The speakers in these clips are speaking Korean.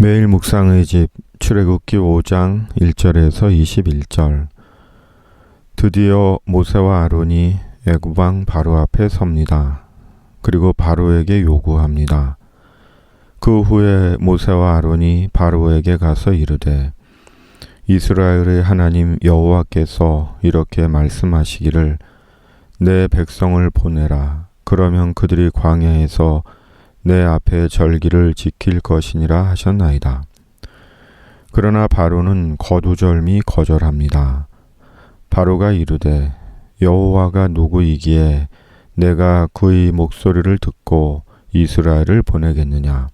매일 묵상의 집 출애굽기 5장 1절에서 21절. 드디어 모세와 아론이 애굽 왕 바로 앞에 섭니다. 그리고 바로에게 요구합니다. 그 후에 모세와 아론이 바로에게 가서 이르되 이스라엘의 하나님 여호와께서 이렇게 말씀하시기를 내 백성을 보내라. 그러면 그들이 광야에서 내 앞에 절기를 지킬 것이니라 하셨나이다. 그러나 바로는 거두절미 거절합니다. 바로가 이르되 여호와가 누구이기에 내가 그의 목소리를 듣고 이스라엘을 보내겠느냐.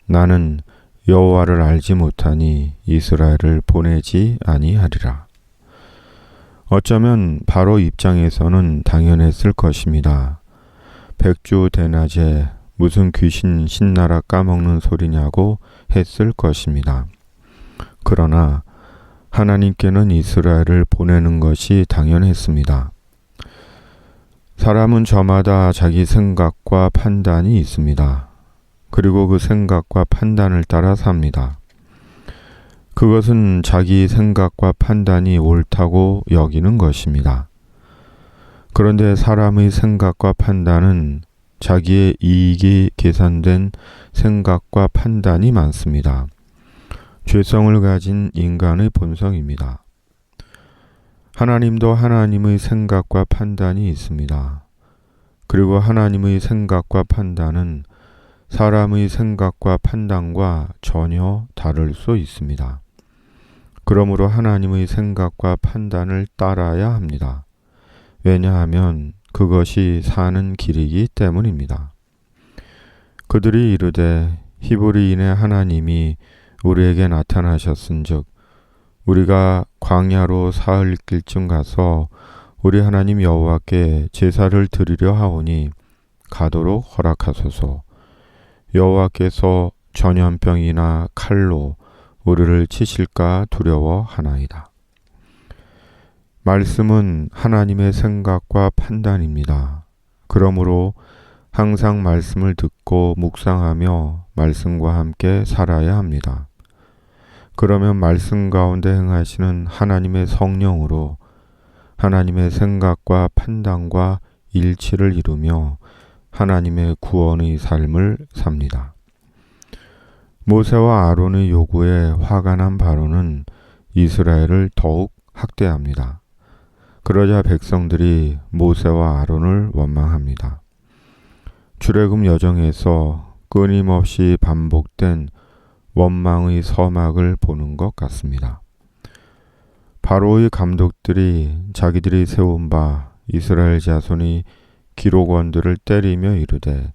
나는 여호와를 알지 못하니 이스라엘을 보내지 아니하리라. 어쩌면 바로 입장에서는 당연했을 것입니다. 백주 대낮에 무슨 귀신 신나라 까먹는 소리냐고 했을 것입니다. 그러나 하나님께는 이스라엘을 보내는 것이 당연했습니다. 사람은 저마다 자기 생각과 판단이 있습니다. 그리고 그 생각과 판단을 따라 삽니다. 그것은 자기 생각과 판단이 옳다고 여기는 것입니다. 그런데 사람의 생각과 판단은 자기의 이익이 계산된 생각과 판단이 많습니다. 죄성을 가진 인간의 본성입니다. 하나님도 하나님의 생각과 판단이 있습니다. 그리고 하나님의 생각과 판단은 사람의 생각과 판단과 전혀 다를 수 있습니다. 그러므로 하나님의 생각과 판단을 따라야 합니다. 왜냐하면 그것이 사는 길이기 때문입니다. 그들이 이르되 히브리인의 하나님이 우리에게 나타나셨은즉 우리가 광야로 사흘 길쯤 가서 우리 하나님 여호와께 제사를 드리려 하오니 가도록 허락하소서. 여호와께서 전염병이나 칼로 우리를 치실까 두려워하나이다. 말씀은 하나님의 생각과 판단입니다. 그러므로 항상 말씀을 듣고 묵상하며 말씀과 함께 살아야 합니다. 그러면 말씀 가운데 행하시는 하나님의 성령으로 하나님의 생각과 판단과 일치를 이루며 하나님의 구원의 삶을 삽니다. 모세와 아론의 요구에 화가 난 바로는 이스라엘을 더욱 학대합니다. 그러자 백성들이 모세와 아론을 원망합니다. 출애굽 여정에서 끊임없이 반복된 원망의 서막을 보는 것 같습니다. 바로의 감독들이 자기들이 세운 바 이스라엘 자손이 기록원들을 때리며 이르되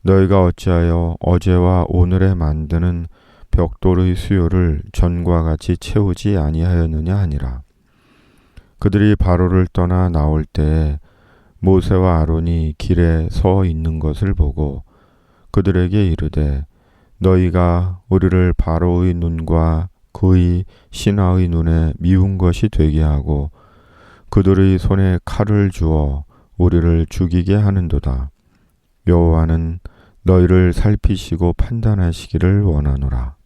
너희가 어찌하여 어제와 오늘에 만드는 벽돌의 수요를 전과 같이 채우지 아니하였느냐 하니라. 그들이 바로를 떠나 나올 때에 모세와 아론이 길에 서 있는 것을 보고 그들에게 이르되 너희가 우리를 바로의 눈과 그의 신하의 눈에 미운 것이 되게 하고 그들의 손에 칼을 주어 우리를 죽이게 하는도다. 여호와는 너희를 살피시고 판단하시기를 원하노라.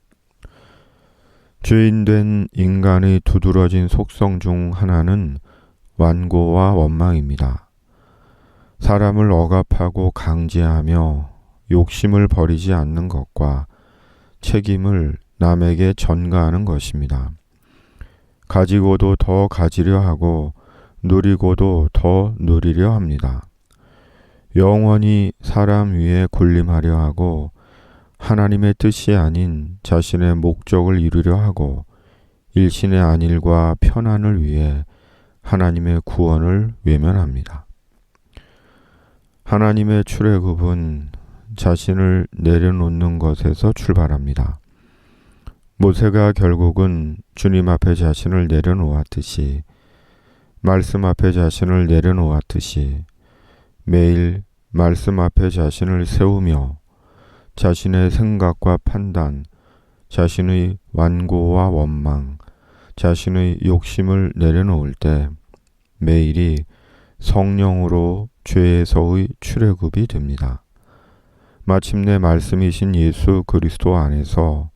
죄인된 인간의 두드러진 속성 중 하나는 완고와 원망입니다. 사람을 억압하고 강제하며 욕심을 버리지 않는 것과 책임을 남에게 전가하는 것입니다. 가지고도 더 가지려 하고 누리고도 더 누리려 합니다. 영원히 사람 위에 군림하려 하고 하나님의 뜻이 아닌 자신의 목적을 이루려 하고 일신의 안일과 편안을 위해 하나님의 구원을 외면합니다. 하나님의 출애굽은 자신을 내려놓는 것에서 출발합니다. 모세가 결국은 주님 앞에 자신을 내려놓았듯이 말씀 앞에 자신을 내려놓았듯이 매일 말씀 앞에 자신을 세우며 자신의 생각과 판단, 자신의 완고와 원망, 자신의 욕심을 내려놓을 때 매일이 성령으로 죄에서의 출애굽이 됩니다. 마침내 말씀이신 예수 그리스도 안에서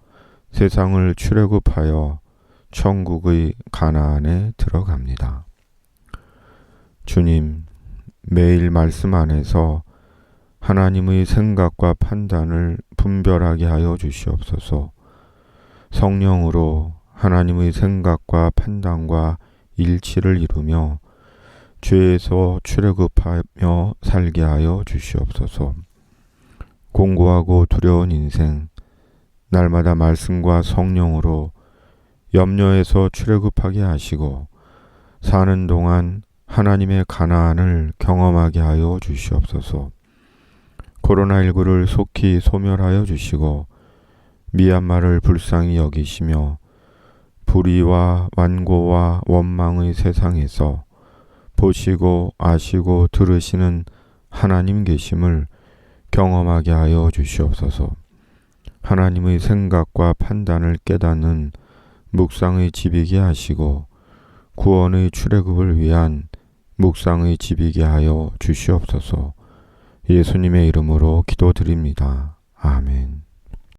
세상을 출애굽하여 천국의 가나안에 들어갑니다. 주님, 매일 말씀 안에서 하나님의 생각과 판단을 분별하게 하여 주시옵소서. 성령으로 하나님의 생각과 판단과 일치를 이루며 죄에서 출애굽하며 살게 하여 주시옵소서. 공고하고 두려운 인생, 날마다 말씀과 성령으로 염려에서 출애굽하게 하시고 사는 동안 하나님의 가나안을 경험하게 하여 주시옵소서. 코로나19를 속히 소멸하여 주시고 미얀마를 불쌍히 여기시며 불의와 완고와 원망의 세상에서 보시고 아시고 들으시는 하나님 계심을 경험하게 하여 주시옵소서. 하나님의 생각과 판단을 깨닫는 묵상의 집이게 하시고 구원의 출애굽을 위한 묵상의 집이게 하여 주시옵소서. 예수님의 이름으로 기도드립니다. 아멘.